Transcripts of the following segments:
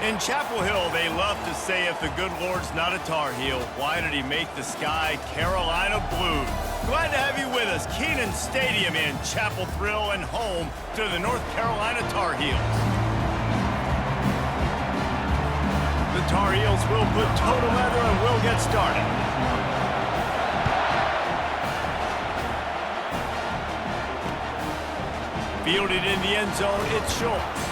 In Chapel Hill, they love to say if the good Lord's not a Tar Heel, why did he make the sky Carolina blue? Glad to have you with us. Kenan Stadium in Chapel Thrill and home to the North Carolina Tar Heels. The Tar Heels will put toe to leather and will get started. Fielded in the end zone, it's Schultz.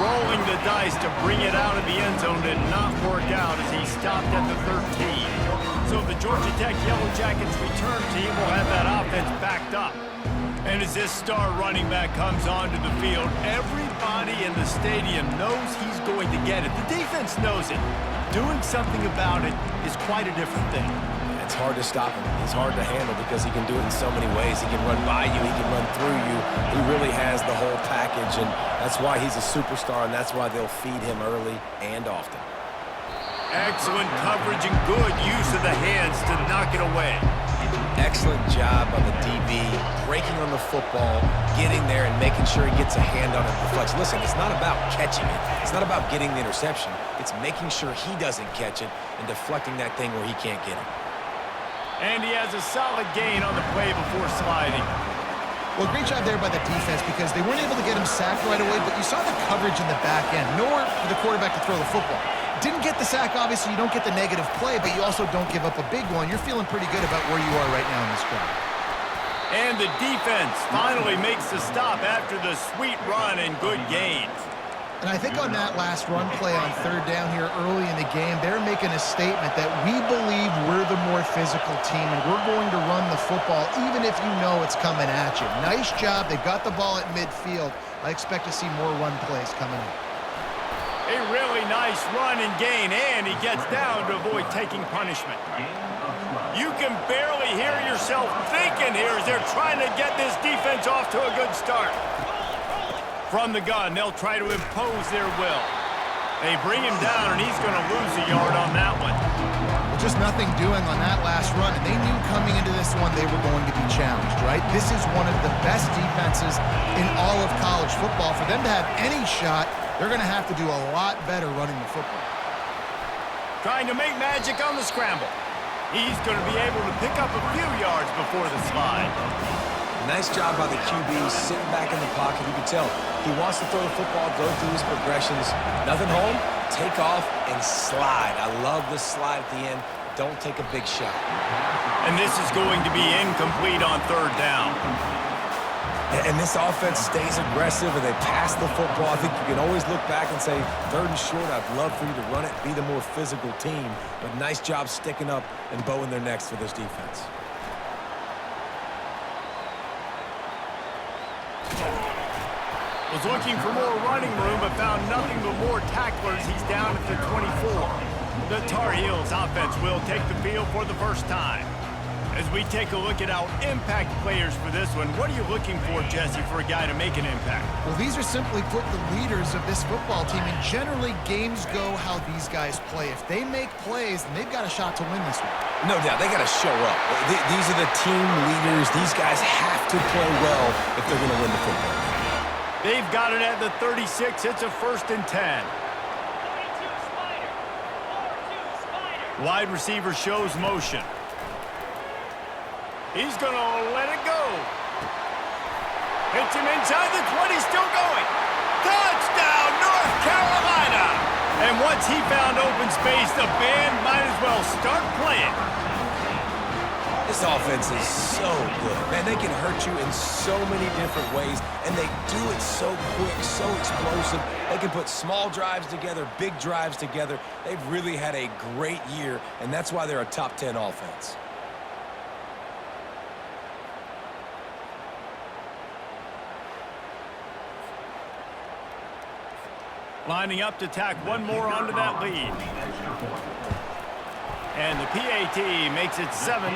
Rolling the dice to bring it out of the end zone did not work out as he stopped at the 13. So the Georgia Tech Yellow Jackets return team will have that offense backed up. And as this star running back comes onto the field, everybody in the stadium knows he's going to get it. The defense knows it. Doing something about it is quite a different thing. It's hard to stop him. He's hard to handle because he can do it in so many ways. He can run by you. He can run through you. He really has the whole package, and that's why he's a superstar, and that's why they'll feed him early and often. Excellent coverage and good use of the hands to knock it away. Excellent job on the DB, breaking on the football, getting there and making sure he gets a hand on it. Deflects. Listen, it's not about catching it. It's not about getting the interception. It's making sure he doesn't catch it and deflecting that thing where he can't get it. And he has a solid gain on the play before sliding. Well, great job there by the defense because they weren't able to get him sacked right away, but you saw the coverage in the back end. Nowhere for the quarterback to throw the football. Didn't get the sack, obviously. You don't get the negative play, but you also don't give up a big one. You're feeling pretty good about where you are right now in this drive. And the defense finally makes the stop after the sweet run and good gain. And I think on that last run play on third down here early in the game, they're making a statement that we believe we're the more physical team and we're going to run the football even if you know it's coming at you. Nice job. They got the ball at midfield. I expect to see more run plays coming in. A really nice run and gain, and he gets down to avoid taking punishment. You can barely hear yourself thinking here as they're trying to get this defense off to a good start. From the gun, they'll try to impose their will. They bring him down, and he's going to lose a yard on that one. Well, just nothing doing on that last run, and they knew coming into this one they were going to be challenged, right? This is one of the best defenses in all of college football. For them to have any shot, they're going to have to do a lot better running the football. Trying to make magic on the scramble. He's going to be able to pick up a few yards before the slide. Nice job by the QB, sitting back in the pocket. You can tell he wants to throw the football, go through his progressions. Nothing home, take off, and slide. I love the slide at the end. Don't take a big shot. And this is going to be incomplete on third down. And this offense stays aggressive, and they pass the football. I think you can always look back and say, third and short, I'd love for you to run it, be the more physical team. But nice job sticking up and bowing their necks for this defense. Was looking for more running room, but found nothing but more tacklers. He's down at the 24. The Tar Heels offense will take the field for the first time. As we take a look at our impact players for this one, what are you looking for, Jesse, for a guy to make an impact? Well, these are simply put the leaders of this football team, and generally games go how these guys play. If they make plays, then they've got a shot to win this one. No doubt, they got to show up. These are the team leaders. These guys have to play well if they're going to win the football game. They've got it at the 36. It's a 1st and 10. Wide receiver shows motion. He's going to let it go. Hits him inside the 20, still going. Touchdown, North Carolina! And once he found open space, the band might as well start playing. This offense is so good. Man, they can hurt you in so many different ways, and they do it so quick, so explosive. They can put small drives together, big drives together. They've really had a great year, and that's why they're a top 10 offense. Lining up to tack one more onto that lead. And the PAT makes it 7-0.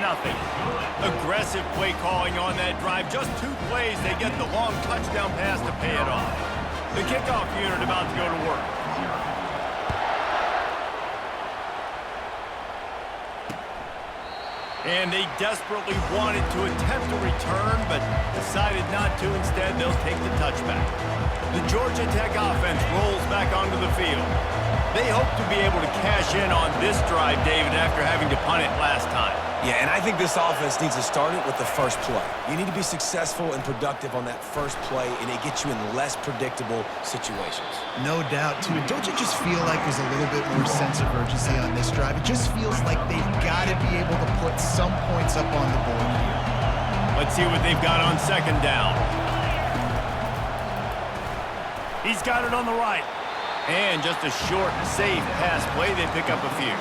Aggressive play calling on that drive. Just 2 plays, they get the long touchdown pass to pay it off. The kickoff unit about to go to work. And they desperately wanted to attempt a return, but decided not to. Instead, they'll take the touchback. The Georgia Tech offense rolls back onto the field. They hope to be able to cash in on this drive, David, after having to punt it last time. Yeah, and I think this offense needs to start it with the first play. You need to be successful and productive on that first play, and it gets you in less predictable situations. No doubt, too. And don't you just feel like there's a little bit more sense of urgency on this drive? It just feels like they've got to be able to put some points up on the board here. Let's see what they've got on second down. He's got it on the right. And just a short, safe pass play, they pick up a few.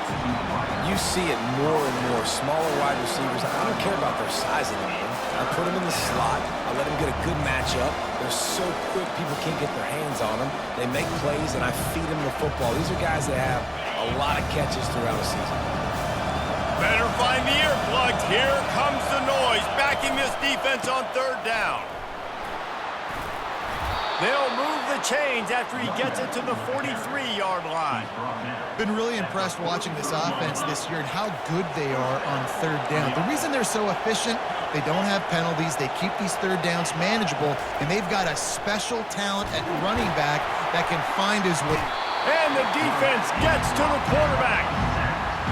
You see it more and more. Smaller wide receivers, I don't care about their size anymore. I put them in the slot. I let them get a good matchup. They're so quick, people can't get their hands on them. They make plays, and I feed them the football. These are guys that have a lot of catches throughout a season. Better find the earplugs. Here comes the noise, backing this defense on third down. They'll move the chains after he gets it to the 43-yard line. Been really impressed watching this offense this year and how good they are on third down. The reason they're so efficient, they don't have penalties, they keep these third downs manageable, and they've got a special talent at running back that can find his way. And the defense gets to the quarterback.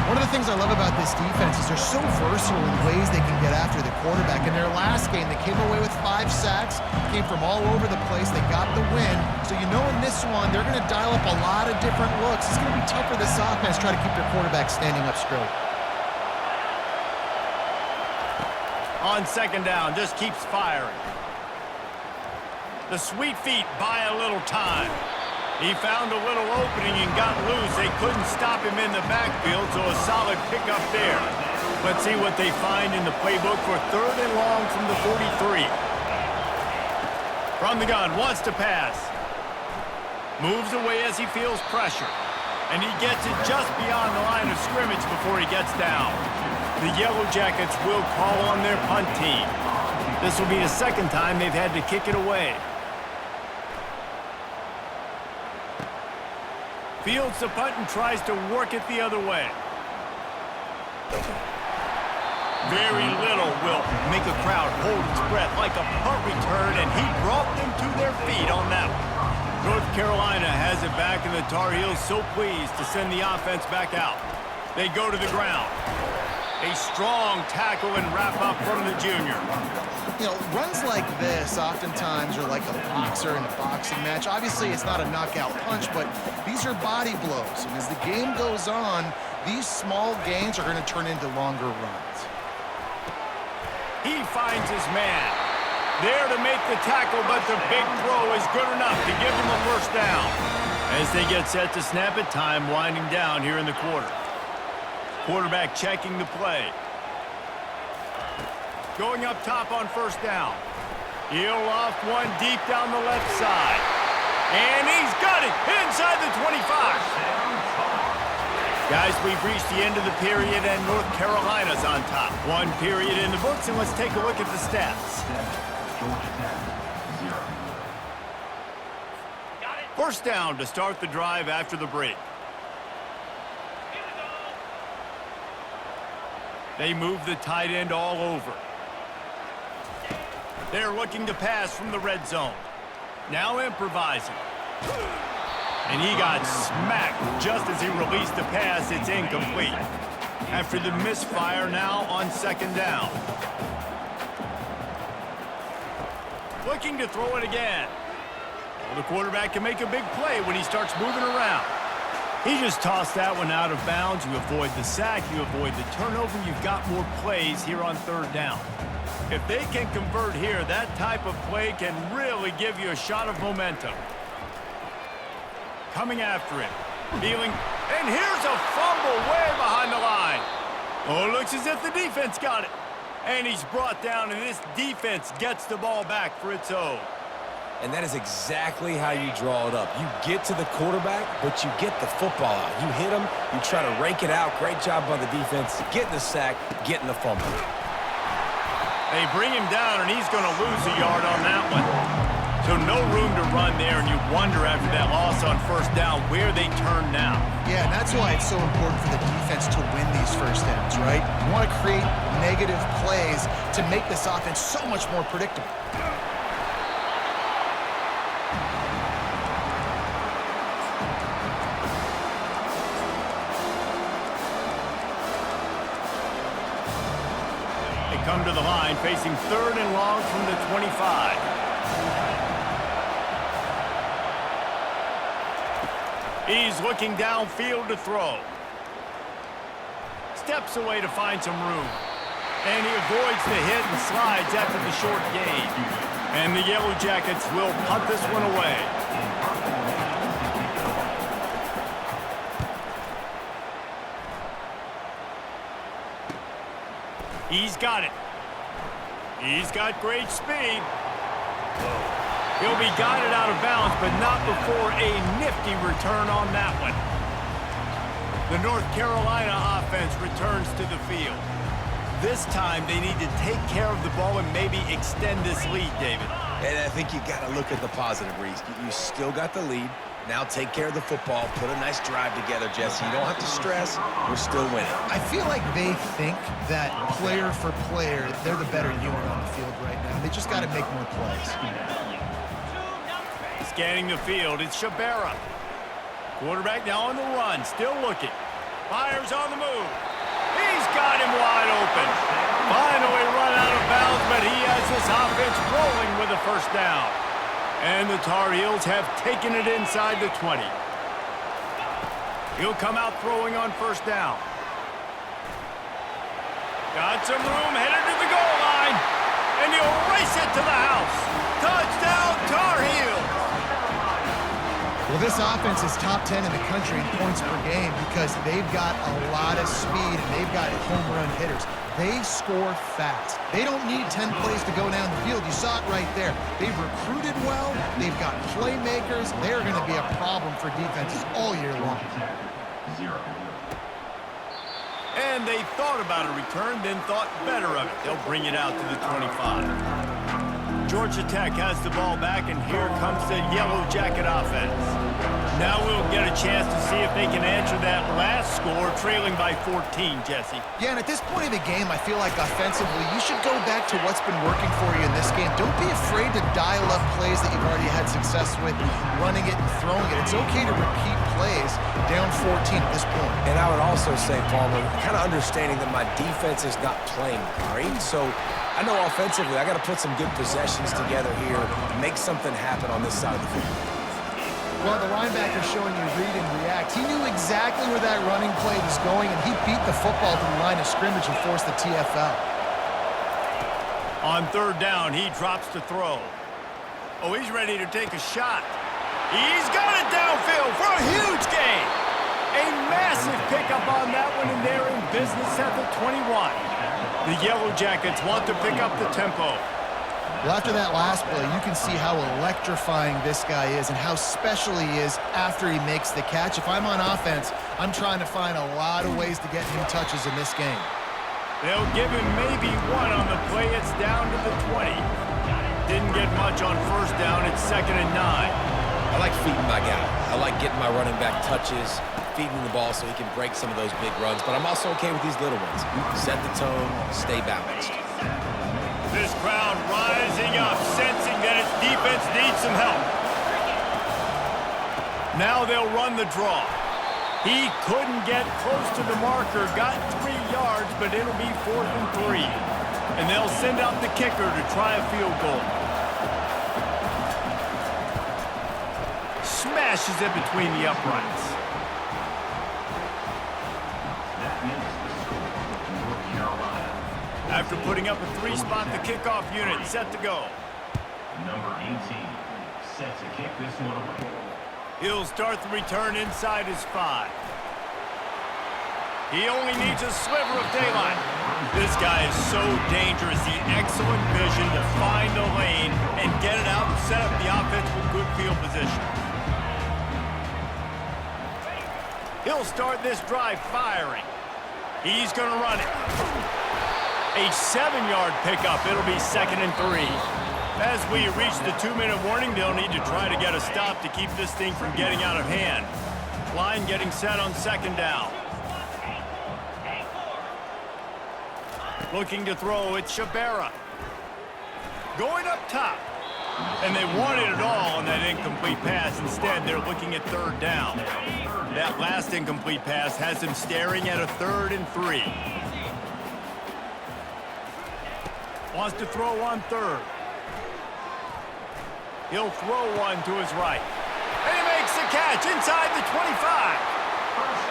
One of the things I love about this defense is they're so versatile in ways they can get after the quarterback. In their last game, they came away with 5 sacks, came from all over the place. They got the win. So you know in this one, they're going to dial up a lot of different looks. It's going to be tough for this offense to try to keep their quarterback standing up straight. On second down, just keeps firing. The sweet feet buy a little time. He found a little opening and got loose. They couldn't stop him in the backfield, so a solid pickup there. Let's see what they find in the playbook for third and long from the 43. From the gun, wants to pass. Moves away as he feels pressure. And he gets it just beyond the line of scrimmage before he gets down. The Yellow Jackets will call on their punt team. This will be the second time they've had to kick it away. Fields the punt and tries to work it the other way. Very little will make a crowd hold its breath like a punt return, and he brought them to their feet on that one. North Carolina has it back, and the Tar Heels so pleased to send the offense back out. They go to the ground. A strong tackle and wrap up from the junior. You know, runs like this oftentimes are like a boxer in a boxing match. Obviously, it's not a knockout punch, but these are body blows. And as the game goes on, these small gains are going to turn into longer runs. He finds his man. There to make the tackle, but the big throw is good enough to give him a first down. As they get set to snap it, time winding down here in the quarter. Quarterback checking the play. Going up top on first down. He'll loft one deep down the left side. And he's got it inside the 25. Guys, we've reached the end of the period, and North Carolina's on top. One period in the books, and let's take a look at the stats. First down to start the drive after the break. They move the tight end all over. They're looking to pass from the red zone. Now improvising. And he got smacked just as he released the pass. It's incomplete. After the misfire, now on second down. Looking to throw it again. Well, the quarterback can make a big play when he starts moving around. He just tossed that one out of bounds. You avoid the sack, you avoid the turnover. You've got more plays here on third down. If they can convert here, that type of play can really give you a shot of momentum. Coming after it. Feeling, and here's a fumble way behind the line. Oh, it looks as if the defense got it. And he's brought down, and this defense gets the ball back for its own. And that is exactly how you draw it up. You get to the quarterback, but you get the football out. You hit him, you try to rake it out. Great job by the defense. Getting the sack, getting the fumble. They bring him down, and he's going to lose a yard on that one. So no room to run there, and you wonder after that loss on first down where they turn now. Yeah, and that's why it's so important for the defense to win these first downs, right? You want to create negative plays to make this offense so much more predictable. They come to the line facing 3rd and long from the 25. He's looking downfield to throw. Steps away to find some room. And he avoids the hit and slides after the short gain. And the Yellow Jackets will punt this one away. He's got it. He's got great speed. He'll be guided out of bounds, but not before a nifty return on that one. The North Carolina offense returns to the field. This time, they need to take care of the ball and maybe extend this lead, David. And I think you got to look at the positive, Reese. You still got the lead. Now take care of the football. Put a nice drive together, Jesse. You don't have to stress. We're still winning. I feel like they think that player for player, they're the better unit on the field right now. They just got to make more plays. Scanning the field, it's Shabera. Quarterback now on the run, still looking. Fires on the move. He's got him wide open. Finally run out of bounds, but he has this offense rolling with a first down. And the Tar Heels have taken it inside the 20. He'll come out throwing on first down. Got some room, headed to the goal line. And he'll race it to the house. Touchdown, Tar Heels. Well, this offense is top 10 in the country in points per game because they've got a lot of speed and they've got home run hitters. They score fast. They don't need 10 plays to go down the field. You saw it right there. They've recruited well. They've got playmakers. They're going to be a problem for defenses all year long. And they thought about a return, then thought better of it. They'll bring it out to the 25. Georgia Tech has the ball back, and here comes the Yellow Jacket offense. Now we'll get a chance to see if they can answer that last score, trailing by 14, Jesse. Yeah, and at this point of the game, I feel like offensively, you should go back to what's been working for you in this game. Don't be afraid to dial up plays that you've already had success with, running it and throwing it. It's okay to repeat plays down 14 at this point. And I would also say, Palmer, kind of understanding that my defense is not playing great, so I know offensively I got to put some good possessions together here, make something happen on this side of the field. Well, the linebacker showing you read and react. He knew exactly where that running play was going, and he beat the football to the line of scrimmage and forced the TFL. On 3rd down, he drops to throw. Oh, he's ready to take a shot. He's got it downfield for a huge gain. A massive pickup on that one, and they're in business at the 21. The Yellow Jackets want to pick up the tempo. Well, after that last play, you can see how electrifying this guy is and how special he is after he makes the catch. If I'm on offense, I'm trying to find a lot of ways to get him touches in this game. They'll give him maybe one on the play. It's down to the 20. Didn't get much on first down. It's 2nd and 9. I like feeding my guy. I like getting my running back touches, feeding the ball so he can break some of those big runs, but I'm also okay with these little ones. Set the tone, stay balanced. This crowd rising up, sensing that its defense needs some help. Now they'll run the draw. He couldn't get close to the marker, got 3 yards, but it'll be 4th and 3. And they'll send out the kicker to try a field goal. Smashes it between the uprights. After putting up a 3-spot, the kickoff unit set to go. Number 18, set to kick this one away. He'll start the return inside his 5. He only needs a sliver of daylight. This guy is so dangerous. The excellent vision to find a lane and get it out and set up the offense with good field position. He'll start this drive firing. He's going to run it. A 7-yard pickup. It'll be 2nd and 3. As we reach the 2-minute warning, they'll need to try to get a stop to keep this thing from getting out of hand. Line getting set on 2nd down. Looking to throw, it's Shabera. Going up top. And they wanted it all on that incomplete pass. Instead, they're looking at 3rd down. That last incomplete pass has them staring at a 3rd and 3. Wants to throw on 3rd. He'll throw one to his right. And he makes the catch inside the 25.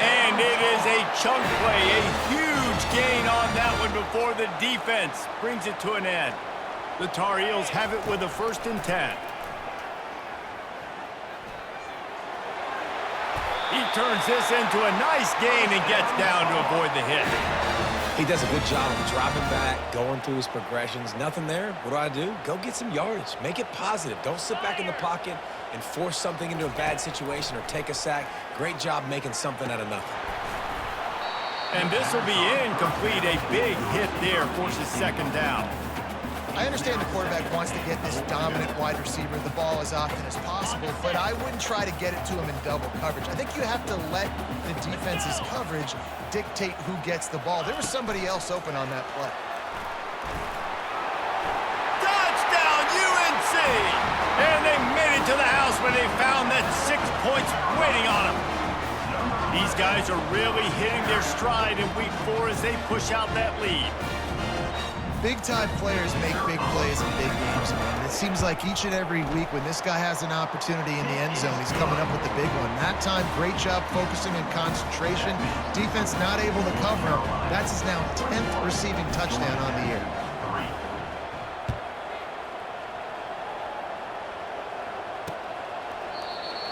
And it is a chunk play, a huge gain on that one before the defense brings it to an end. The Tar Heels have it with a 1st and 10. He turns this into a nice gain and gets down to avoid the hit. He does a good job of dropping back, going through his progressions. Nothing there. What do? Go get some yardage. Make it positive. Don't sit back in the pocket and force something into a bad situation or take a sack. Great job making something out of nothing. And this will be incomplete. A big hit there forces 2nd down. I understand the quarterback wants to get this dominant wide receiver the ball as often as possible, but I wouldn't try to get it to him in double coverage. I think you have to let the defense's coverage dictate who gets the ball. There was somebody else open on that play. Touchdown, UNC! And they made it to the house when they found that 6 points waiting on them. These guys are really hitting their stride in week 4 as they push out that lead. Big-time players make big plays in big games, man. It seems like each and every week when this guy has an opportunity in the end zone, he's coming up with the big one. That time, great job focusing and concentration. Defense not able to cover him. That's his now 10th receiving touchdown on the year.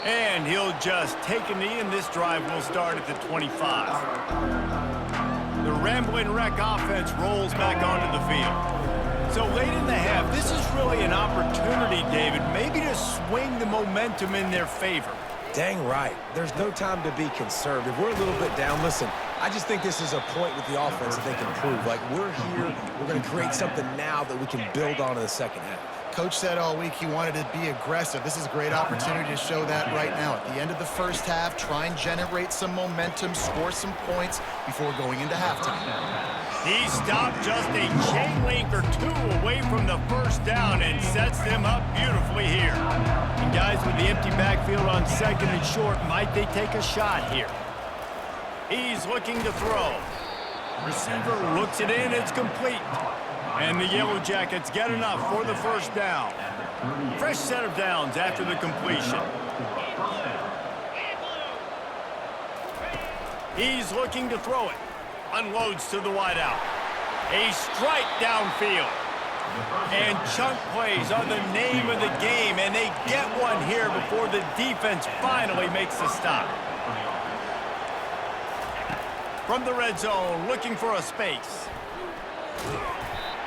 And he'll just take a knee, and this drive will start at the 25. The Ramblin' Wreck offense rolls back onto the field. So late in the half, this is really an opportunity, David, maybe to swing the momentum in their favor. Dang right. There's no time to be conservative. We're a little bit down. Listen, I just think this is a point with the offense that they can prove. Like, we're here, we're going to create something now that we can build on in the 2nd half. Coach said all week he wanted to be aggressive. This is a great opportunity to show that right now. At the end of the 1st half, try and generate some momentum, score some points before going into halftime. He stopped just a chain link or 2 away from the 1st down and sets them up beautifully here. And guys, with the empty backfield on 2nd and short, might they take a shot here? He's looking to throw. Receiver looks it in, it's complete. And the Yellow Jackets get enough for the 1st down. Fresh set of downs after the completion. He's looking to throw it. Unloads to the wideout. A strike downfield. And chunk plays are the name of the game, and they get one here before the defense finally makes the stop. From the red zone, looking for a space.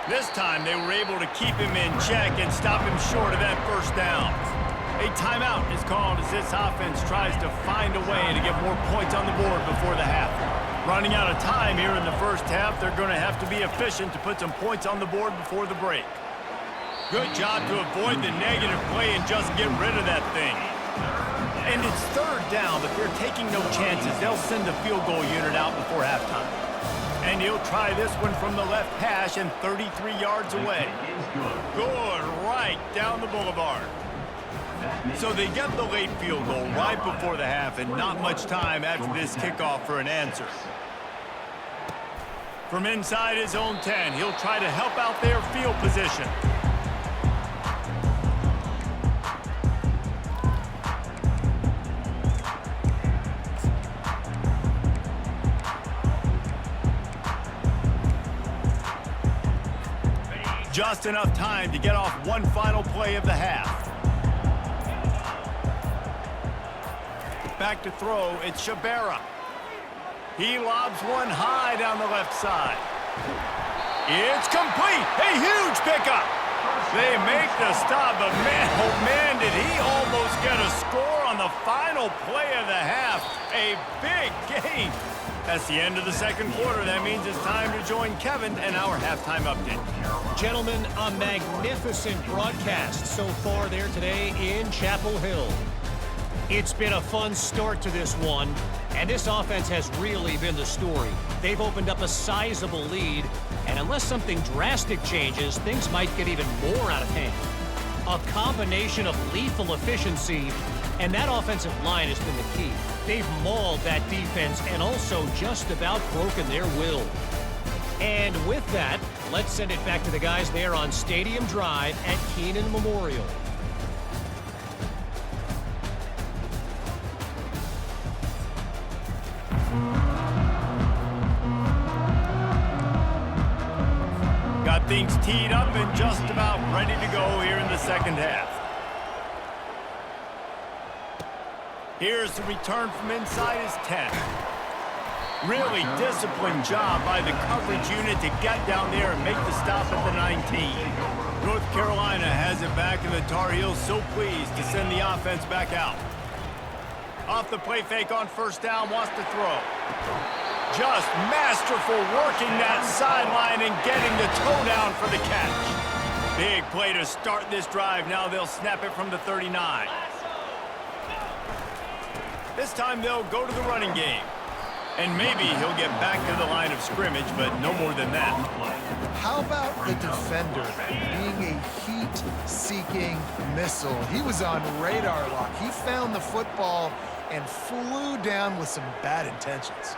This time they were able to keep him in check and stop him short of that 1st down. A timeout is called as this offense tries to find a way to get more points on the board before the half. Running out of time here in the 1st half, they're going to have to be efficient to put some points on the board before the break. Good job to avoid the negative play and just get rid of that thing. And it's 3rd down, but they're taking no chances. They'll send the field goal unit out before halftime. And he'll try this one from the left hash and 33 yards away. Good, right down the boulevard. So they get the late field goal right before the half and not much time after this kickoff for an answer. From inside his own 10, he'll try to help out their field position. Just enough time to get off one final play of the half. Back to throw, it's Shabera. He lobs one high down the left side. It's complete, a huge pickup. They make the stop, but man, oh man, did he almost get a score on the final play of the half. A big gain. That's the end of the second quarter. That means it's time to join Kevin and our halftime update. Gentlemen, a magnificent broadcast so far there today in Chapel Hill. It's been a fun start to this one, and this offense has really been the story. They've opened up a sizable lead, and unless something drastic changes, things might get even more out of hand. A combination of lethal efficiency, and that offensive line has been the key. They've mauled that defense and also just about broken their will. And with that, let's send it back to the guys there on Stadium Drive at Keenan Memorial. Got things teed up and just about ready to go here in the second half. Here's the return from inside his 10. Really disciplined job by the coverage unit to get down there and make the stop at the 19. North Carolina has it back, and the Tar Heels so pleased to send the offense back out. Off the play fake on first down, wants to throw. Just masterful working that sideline and getting the toe down for the catch. Big play to start this drive. Now they'll snap it from the 39. This time they'll go to the running game. And maybe he'll get back to the line of scrimmage, but no more than that. How about the defender being a heat-seeking missile? He was on radar lock. He found the football and flew down with some bad intentions.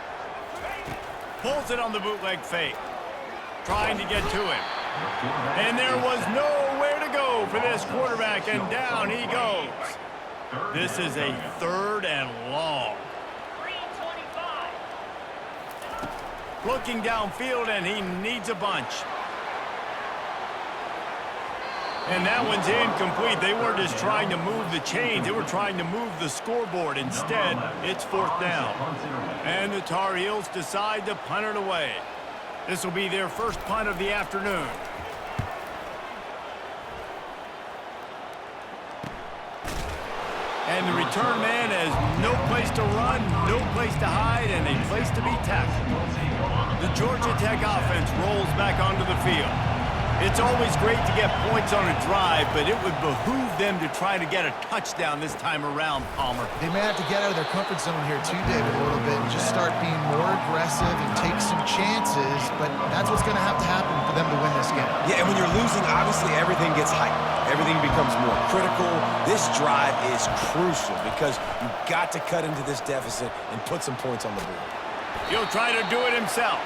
Pulls it on the bootleg fake. Trying to get to him. And there was nowhere to go for this quarterback, and down he goes. This is a 3rd and long. Looking downfield, and he needs a bunch. And that one's incomplete. They weren't just trying to move the chains. They were trying to move the scoreboard. Instead, it's 4th down. And the Tar Heels decide to punt it away. This will be their first punt of the afternoon. And the return man has no place to run, no place to hide, and a place to be tackled. The Georgia Tech offense rolls back onto the field. It's always great to get points on a drive, but it would behoove them to try to get a touchdown this time around, Palmer. They may have to get out of their comfort zone here too, David, a little bit, and just start being more aggressive and take some chances, but that's what's going to happen for them to win this game. Yeah, and when you're losing, obviously everything gets heightened. Everything becomes more critical. This drive is crucial because you've got to cut into this deficit and put some points on the board. He'll try to do it himself.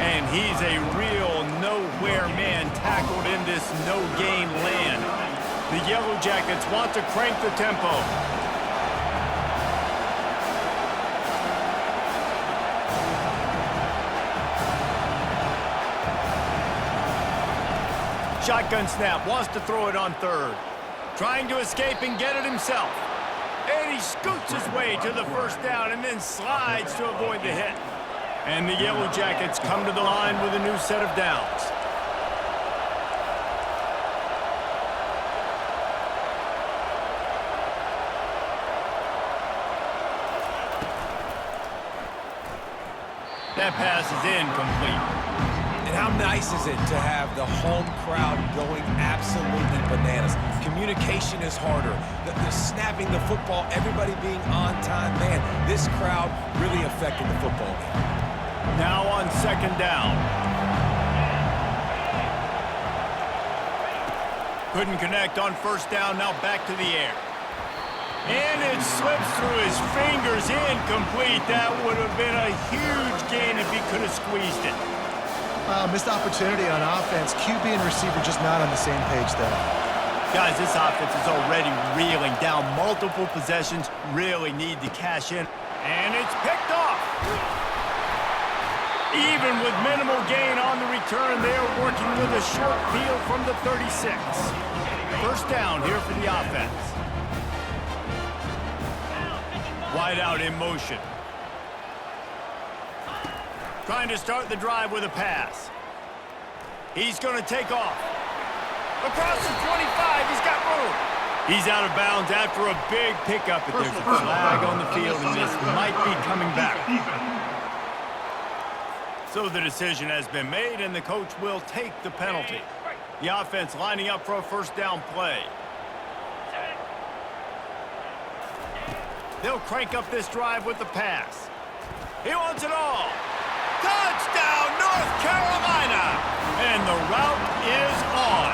And he's a real nowhere man tackled in this no-gain land. The Yellow Jackets want to crank the tempo. Shotgun snap, wants to throw it on 3rd. Trying to escape and get it himself. And he scoots his way to the first down and then slides to avoid the hit. And the Yellow Jackets come to the line with a new set of downs. That pass is incomplete. And how nice is it to have the home crowd going absolutely bananas? Communication is harder. The snapping the football, everybody being on time. Man, this crowd really affected the football game. Now on 2nd down. Couldn't connect on 1st down, now back to the air. And it slips through his fingers, incomplete. That would have been a huge gain if he could have squeezed it. Missed opportunity on offense. QB and receiver just not on the same page there. Guys, this offense is already reeling down multiple possessions, really need to cash in. And it's picked off. Even with minimal gain on the return, they're working with a short field from the 36. 1st down here for the offense. Wide out in motion. Trying to start the drive with a pass. He's going to take off. Across the 25, he's got room. He's out of bounds after a big pickup, but there's a flag on the field, and this might be coming back. So the decision has been made, and the coach will take the penalty. The offense lining up for a first down play. They'll crank up this drive with the pass. He wants it all. Touchdown, North Carolina! And the route is on.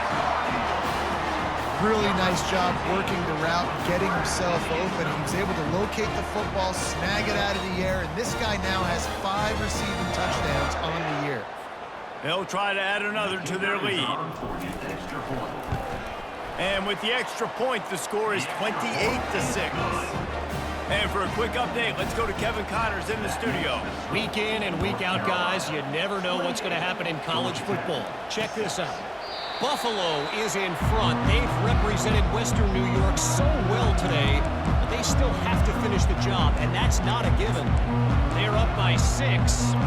Really nice job working the route, getting himself open. He was able to locate the football, snag it out of the air, and this guy now has 5 receiving touchdowns on the year. They'll try to add another to their lead. And with the extra point, the score is 28-6. And for a quick update, let's go to Kevin Connors in the studio. Week in and week out, guys, you never know what's going to happen in college football. Check this out. Buffalo is in front. They've represented Western New York so well today, but they still have to finish the job, and that's not a given. They're up by 6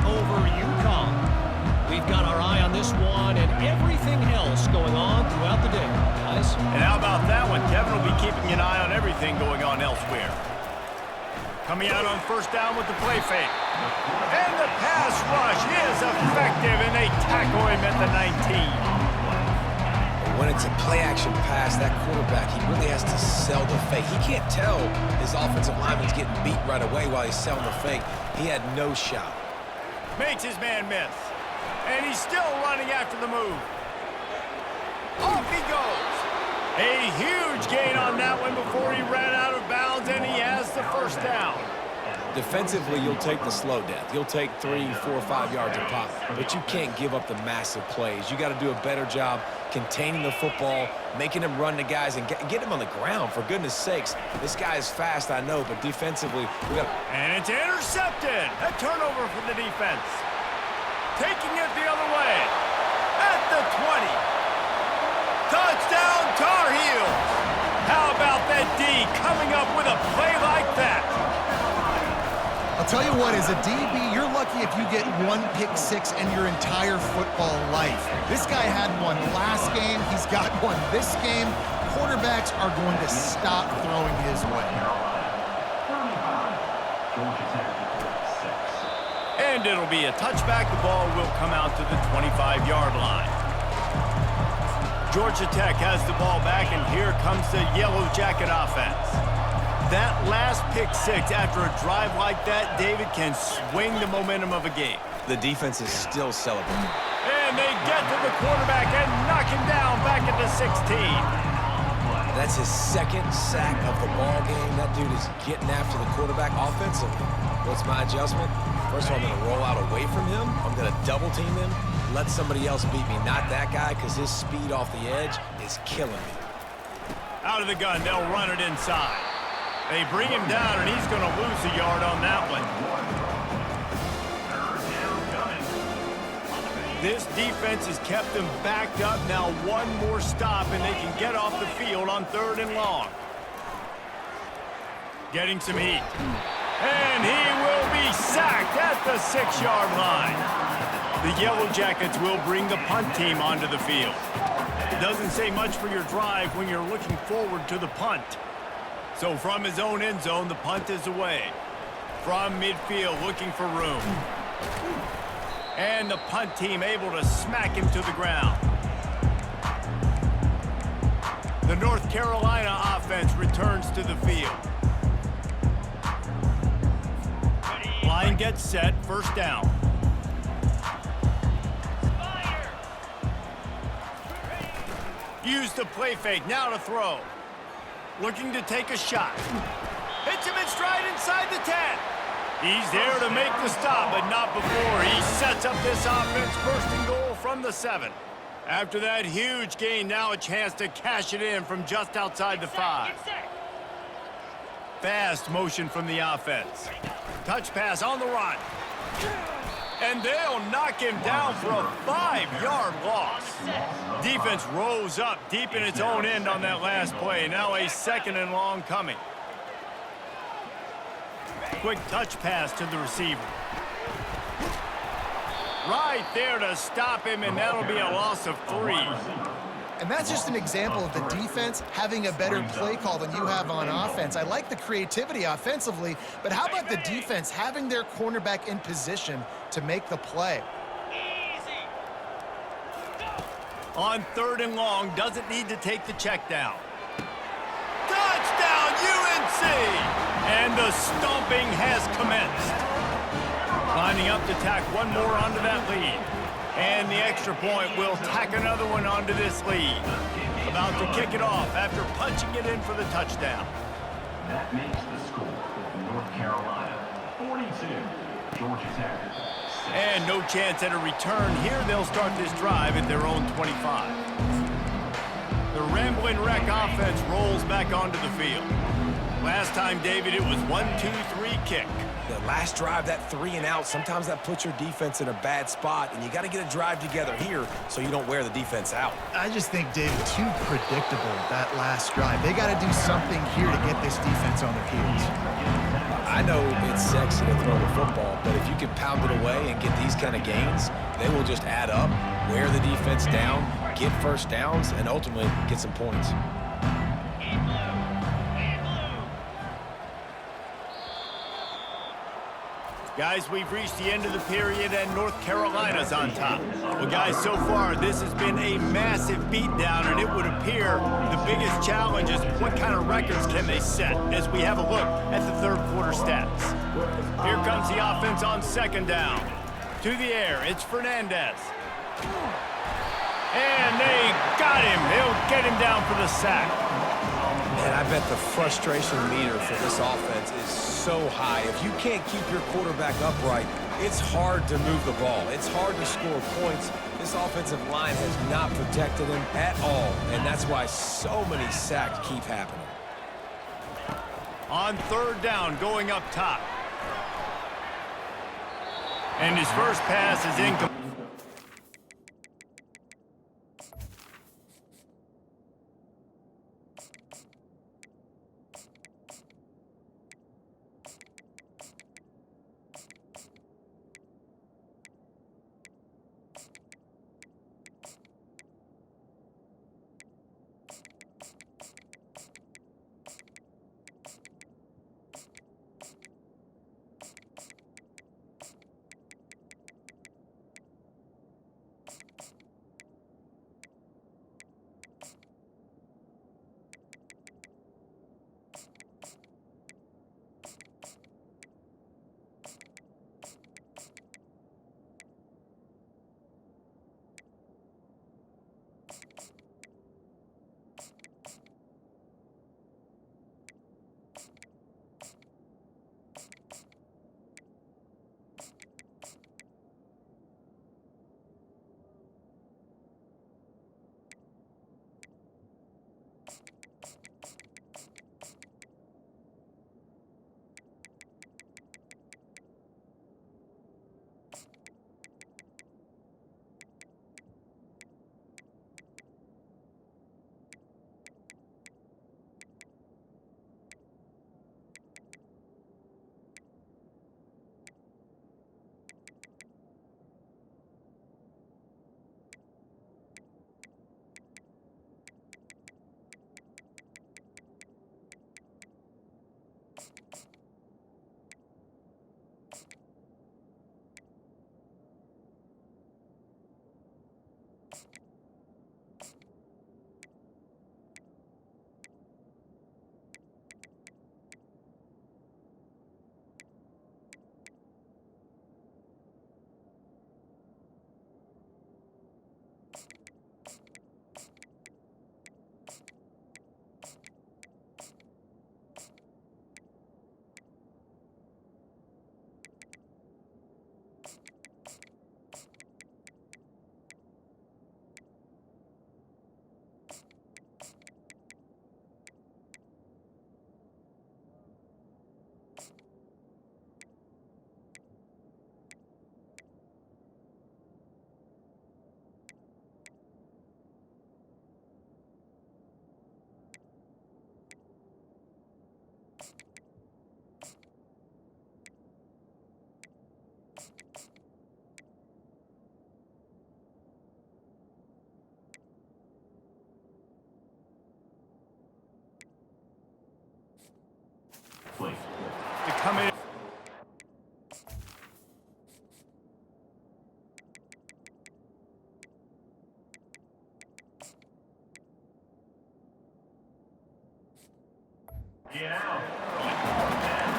over UConn. We've got our eye on this one and everything else going on throughout the day, guys. And how about that one? Kevin will be keeping an eye on everything going on elsewhere. Coming out on first down with the play fake. And the pass rush is effective, and they tackle him at the 19. When it's a play-action pass, that quarterback, he really has to sell the fake. He can't tell his offensive lineman's getting beat right away while he's selling the fake. He had no shot. Makes his man miss. And he's still running after the move. Off he goes. A huge gain on that one before he ran out of bounds, and he has the first down. Defensively, you'll take the slow death. You'll take 3, 4, 5 yards a pop, but you can't give up the massive plays. You got to do a better job containing the football, making him run to guys, and get him on the ground, for goodness sakes. This guy is fast, I know, but defensively, we got... And it's intercepted. A turnover for the defense. Taking it the other way. At the 20. Touchdown, Tar Heels. How about that D coming up with a play like that? I'll tell you what, as a DB, you're lucky if you get 1 pick six in your entire football life. This guy had one last game. He's got one this game. Quarterbacks are going to stop throwing his way. And it'll be a touchback. The ball will come out to the 25-yard line. Georgia Tech has the ball back, and here comes the Yellow Jacket offense. That last pick six after a drive like that, David, can swing the momentum of a game. The defense is still celebrating. And they get to the quarterback and knock him down back at the 16. That's his 2nd sack of the ball game. That dude is getting after the quarterback offensively. What's my adjustment? First of all, I'm going to roll out away from him. I'm going to double team him. Let somebody else beat me, not that guy, because his speed off the edge is killing me. Out of the gun, they'll run it inside. They bring him down, and he's going to lose a yard on that one. This defense has kept them backed up. Now one more stop, and they can get off the field on 3rd and long. Getting some heat. And he will be sacked at the 6-yard line. The Yellow Jackets will bring the punt team onto the field. It doesn't say much for your drive when you're looking forward to the punt. So from his own end zone, the punt is away. From midfield, looking for room. And the punt team able to smack him to the ground. The North Carolina offense returns to the field. Line gets set, first down. Use the play fake, now to throw. Looking to take a shot. Hits him in stride inside the 10. He's there to make the stop, but not before he sets up this offense. First and goal from the 7. After that huge gain, now a chance to cash it in from just outside the 5. Fast motion from the offense. Touch pass on the run. And they'll knock him down for a 5-yard loss. Defense rose up deep in its own end on that last play. Now a 2nd and long coming. Quick touch pass to the receiver. Right there to stop him, and that'll be a loss of 3. And that's just an example of the defense having a better play call than you have on offense. I like the creativity offensively, but how about the defense having their cornerback in position to make the play? On 3rd and long, doesn't need to take the check down. Touchdown, UNC! And the stomping has commenced. Lining up to tack one more onto that lead. And the extra point will tack another one onto this lead. About to kick it off after punching it in for the touchdown. That makes the score. North Carolina 42, Georgia Tech. And no chance at a return here. They'll start this drive at their own 25. The Rambling Wreck offense rolls back onto the field. Last time, David, it was 1-2-3 kick. The last drive, that 3 and out, sometimes that puts your defense in a bad spot, and you got to get a drive together here so you don't wear the defense out. I just think, David, too predictable, that last drive. They got to do something here to get this defense on their heels. I know it's sexy to throw the football, but if you can pound it away and get these kind of gains, they will just add up, wear the defense down, get first downs, and ultimately get some points. Guys, we've reached the end of the period, and North Carolina's on top. Well, guys, so far, this has been a massive beatdown, and it would appear the biggest challenge is what kind of records can they set as we have a look at the third quarter stats. Here comes the offense on 2nd down. To the air, it's Fernandez. And they got him. They'll get him down for the sack. Man, I bet the frustration meter for this offense is so high. If you can't keep your quarterback upright, it's hard to move the ball. It's hard to score points. This offensive line has not protected him at all, and that's why so many sacks keep happening. On 3rd down, going up top. And his first pass is incomplete.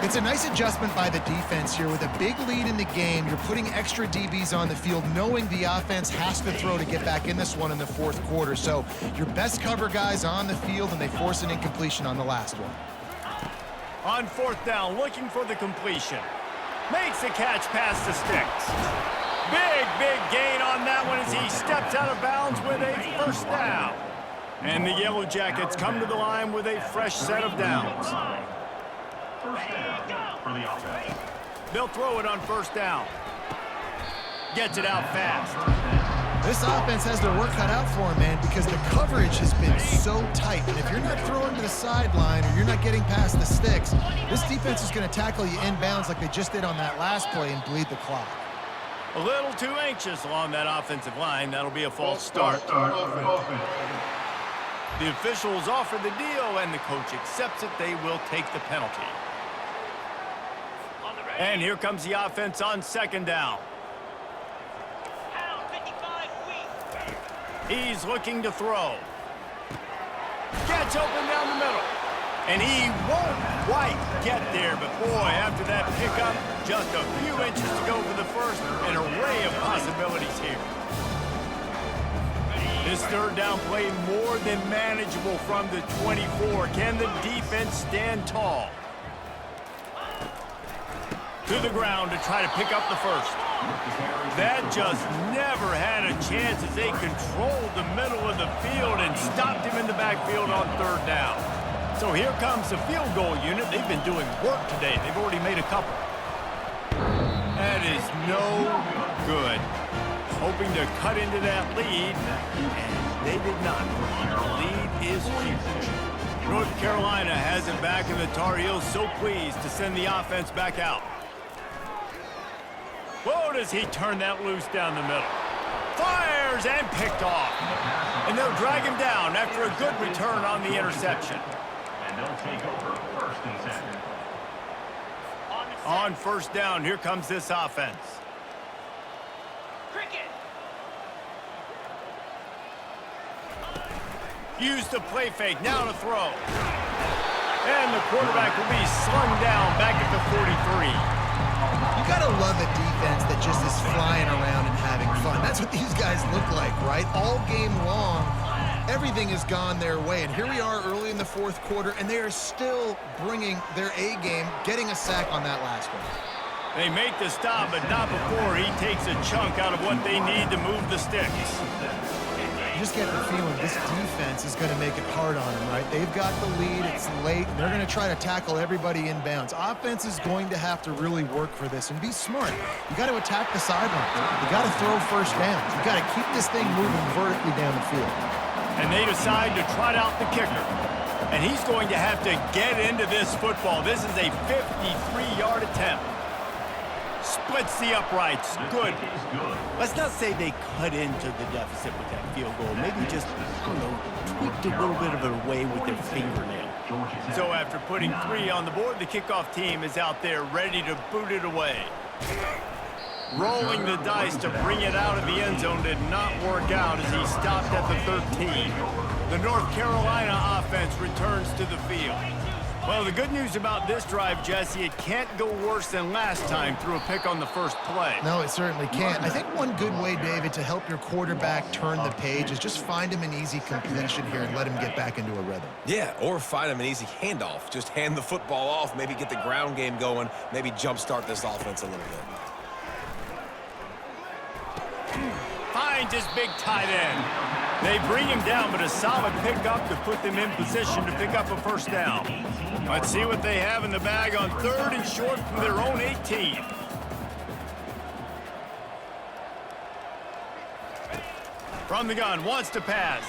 It's a nice adjustment by the defense here. With a big lead in the game, you're putting extra DBs on the field, knowing the offense has to throw to get back in this one in the fourth quarter. So your best cover guys on the field, and they force an incompletion on the last one. On fourth down, looking for the completion. Makes a catch past the sticks. Big gain on that one as he steps out of bounds with a first down. And the Yellow Jackets come to the line with a fresh set of downs. First down for the offense. They'll throw it on first down. Gets it out fast. This offense has their work cut out for them, man, because the coverage has been so tight. And if you're not throwing to the sideline or you're not getting past the sticks, this defense is going to tackle you inbounds like they just did on that last play and bleed the clock. A little too anxious along that offensive line. That'll be a false start. The officials offer the deal, and the coach accepts it. They will take the penalty. And here comes the offense on second down. He's looking to throw. Gets open down the middle. And he won't quite get there, but boy, after that pickup, just a few inches to go for the first. An array of possibilities here. This third down play more than manageable from the 24. Can the defense stand tall? To the ground to try to pick up the first. That just never had a chance as they controlled the middle of the field and stopped him in the backfield on third down. So here comes the field goal unit. They've been doing work today. They've already made a couple. That is no good. Hoping to cut into that lead, and they did not. The lead is huge. North Carolina has it back, and the Tar Heels so pleased to send the offense back out. Whoa, does he turn that loose down the middle. Fires and picked off. And they'll drag him down after a good return on the interception. And they'll take over first and second. On first down, here comes this offense. Use the play fake, now to throw. And the quarterback will be slung down back at the 43. You gotta love a defense that just is flying around and having fun. That's what these guys look like, right? All game long, everything has gone their way. And here we are early in the fourth quarter, and they are still bringing their A game, getting a sack on that last one. They make the stop, but not before he takes a chunk out of what they need to move the sticks. You just get the feeling this defense is going to make it hard on them, right? They've got the lead, it's late, and they're going to try to tackle everybody inbounds. Offense is going to have to really work for this and be smart. You got to attack the sidelines. You got to throw first downs. You got to keep this thing moving vertically down the field. And they decide to trot out the kicker. And he's going to have to get into this football. This is a 53-yard attempt. Splits the uprights. Good. Let's not say they cut into the deficit with that field goal. Maybe just, I don't know, tweaked a little bit of it away with their fingernail. So after putting 3 on the board, the kickoff team is out there ready to boot it away. Rolling the dice to bring it out of the end zone did not work out as he stopped at the 13. The North Carolina offense returns to the field. Well, the good news about this drive, Jesse, it can't go worse than last time through a pick on the first play. No, it certainly can't. I think one good way, David, to help your quarterback turn the page is just find him an easy completion here and let him get back into a rhythm. Yeah, or find him an easy handoff. Just hand the football off, maybe get the ground game going, maybe jumpstart this offense a little bit. Finds his big tight end. They bring him down, but a solid pickup to put them in position to pick up a first down. Let's see what they have in the bag on 3rd and short from their own 18. From the gun, wants to pass.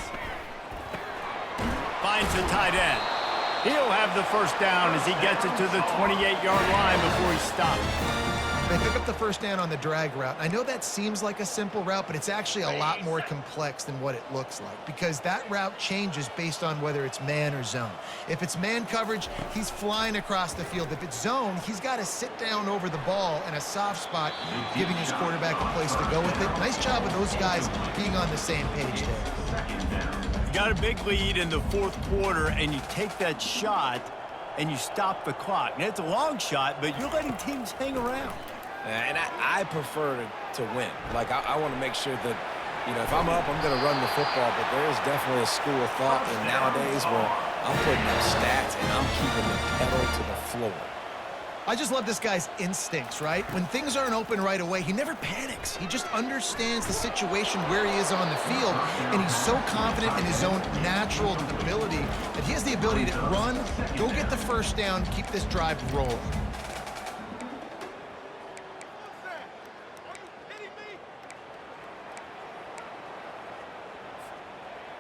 Finds the tight end. He'll have the first down as he gets it to the 28-yard line before he stops. They pick up the first down on the drag route. I know that seems like a simple route, but it's actually a lot more complex than what it looks like because that route changes based on whether it's man or zone. If it's man coverage, he's flying across the field. If it's zone, he's got to sit down over the ball in a soft spot, giving his quarterback a place to go with it. Nice job of those guys being on the same page there. You got a big lead in the fourth quarter, and you take that shot. and you stop the clock. And it's a long shot, but you're letting teams hang around. And I prefer to win. Like, I want to make sure that, you know, if I'm up, I'm going to run the football, but there is definitely a school of thought in nowadays where I'm putting up stats and I'm keeping the pedal to the floor. I just love this guy's instincts, right? When things aren't open right away, he never panics. He just understands the situation where he is on the field, and he's so confident in his own natural ability that he has the ability to run, go get the first down, keep this drive rolling.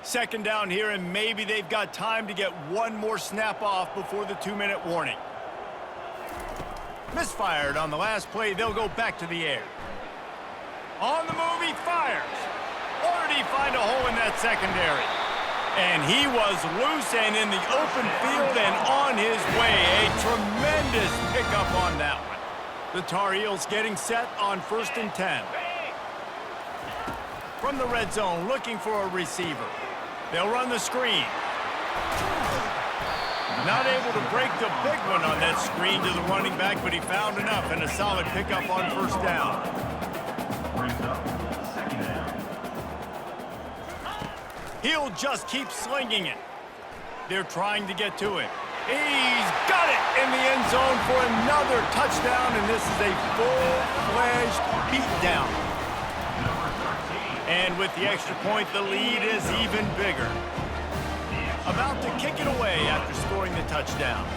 Second down here, and maybe they've got time to get one more snap off before the 2-minute warning. Misfired on the last play. They'll go back to the air. On the move, he fires. Or did he find a hole in that secondary? And he was loose and in the open field and on his way. A tremendous pickup on that one. The Tar Heels getting set on 1st and 10. From the red zone, looking for a receiver. They'll run the screen. Not able to break the big one on that screen to the running back, but he found enough and a solid pickup on 1st down. Brings up 2nd down. He'll just keep slinging it. They're trying to get to it. He's got it in the end zone for another touchdown, and this is a full-fledged beatdown. And with the extra point, the lead is even bigger. About to kick it away after scoring the touchdown.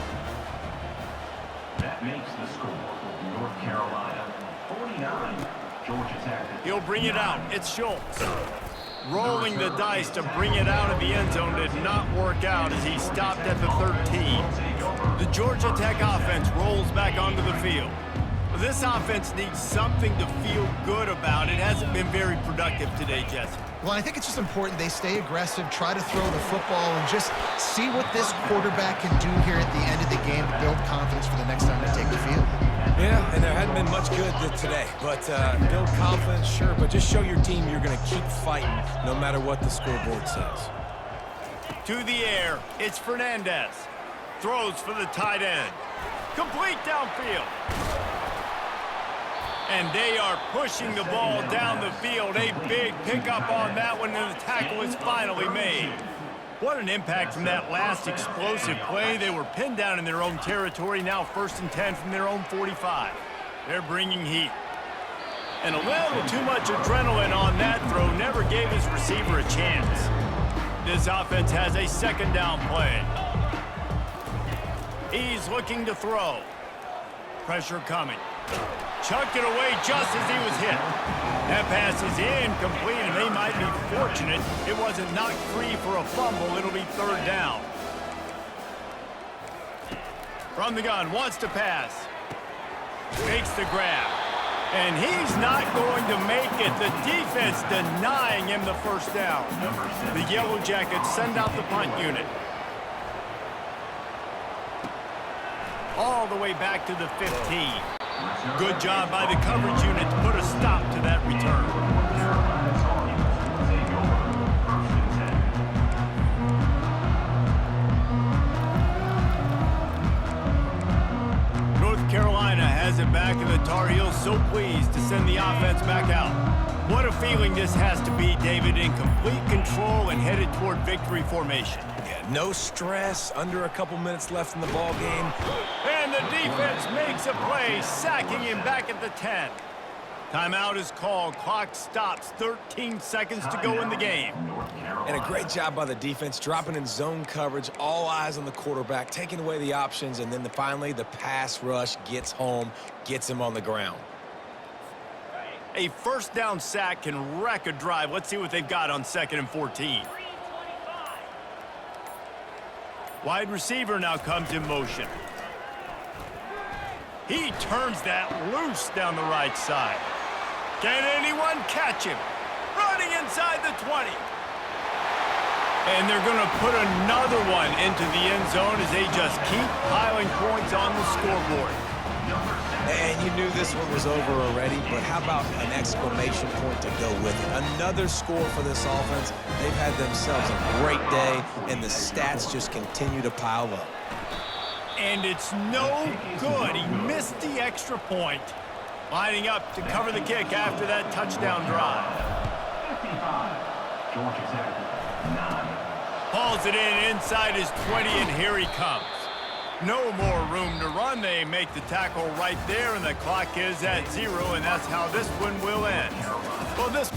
That makes the score. North Carolina 49, Georgia Tech. He'll bring it out. It's Schultz. Rolling the dice to bring it out of the end zone did not work out as he stopped at the 13. The Georgia Tech offense rolls back onto the field. This offense needs something to feel good about. It hasn't been very productive today, Jesse. Well, I think it's just important they stay aggressive, try to throw the football, and just see what this quarterback can do here at the end of the game to build confidence for the next time they take the field. Yeah, and there hadn't been much good today. But build confidence, sure, but just show your team you're going to keep fighting no matter what the scoreboard says. To the air, it's Fernandez. Throws for the tight end. Complete downfield. And they are pushing the ball down the field. A big pickup on that one, and the tackle is finally made. What an impact from that last explosive play. They were pinned down in their own territory, now 1st and 10 from their own 45. They're bringing heat. And a little too much adrenaline on that throw never gave his receiver a chance. This offense has a 2nd down play. He's looking to throw. Pressure coming. Chucked it away just as he was hit. That pass is incomplete, and they might be fortunate it wasn't knocked free for a fumble. It'll be 3rd down. From the gun, wants to pass. Makes the grab. And he's not going to make it. The defense denying him the 1st down. The Yellow Jackets send out the punt unit. All the way back to the 15. Good job by the coverage unit to put a stop to that return. North Carolina has it back, and the Tar Heels so pleased to send the offense back out. What a feeling this has to be, David, in complete control and headed toward victory formation. Yeah, no stress, under a couple minutes left in the ball game. And the defense makes a play, sacking him back at the 10. Timeout is called. Clock stops. 13 seconds to go in the game. And a great job by the defense, dropping in zone coverage, all eyes on the quarterback, taking away the options, and then finally the pass rush gets home, gets him on the ground. A 1st down sack can wreck a drive. Let's see what they've got on 2nd and 14. Wide receiver now comes in motion. He turns that loose down the right side. Can anyone catch him? Running inside the 20. And they're going to put another one into the end zone as they just keep piling points on the scoreboard. And you knew this one was over already, but how about an exclamation point to go with it? Another score for this offense. They've had themselves a great day, and the stats just continue to pile up. And it's no good. He missed the extra point. Lining up to cover the kick after that touchdown drive. 55. Georgia Tech, 9. Hauls it in inside his 20, and here he comes. No more room to run. They make the tackle right there, and the clock is at 0, and that's how this one will end. Well, this...